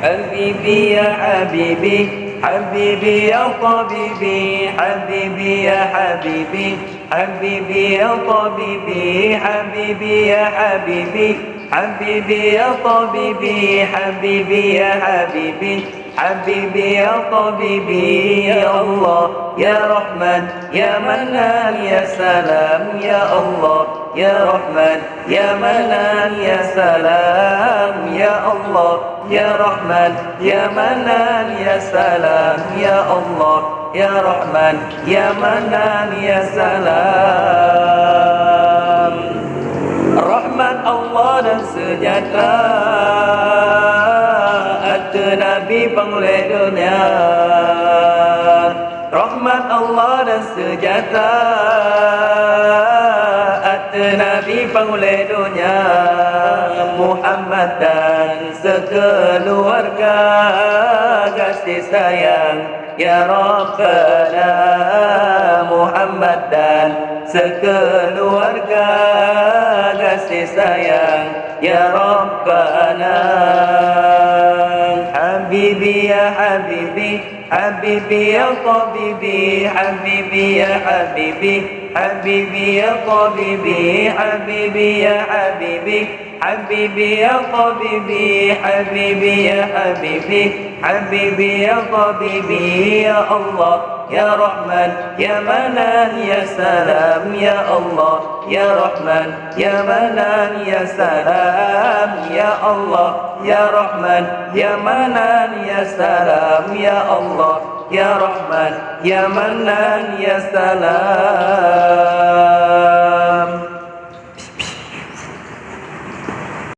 حبيبي يا حبيبي حبيبي يا طبيبي حبيبي يا حبيبي حبيبي يا طبيبي حبيبي يا حبيبي حبيبي يا طبيبي حبيبي يا حبيبي حبيبي يا طبيبي يا الله يا رحمن يا منان يا سلام يا الله يا رحمن يا منان يا سلام يا الله يا رحمن يا منان يا سلام يا الله يا رحمن يا منان يا سلام. Rahmat Allah dan sejahtera atas Nabi penghulu dunia. Rahmat Allah dan sejahtera atas Nabi penghulu dunia, Muhammad dan sekeluarga kasih sayang ya Rabbana, Muhammad dan sekeluarga kasih sayang ya Rabbana. Habibi ya Habibi Habibi ya Tabibi Habibi ya Habibi Habibi ya Tabibi Habibi ya Habibi Habibi ya Tabibi Habibi ya Habibi Habibi ya Tabibi ya Allah ya Rahman ya Manan ya Salam ya Allah ya Rahman ya Manan ya Salam ya Allah ya Rahman ya Manan ya Salam ya Allah ya Rahman ya Manan ya Salam.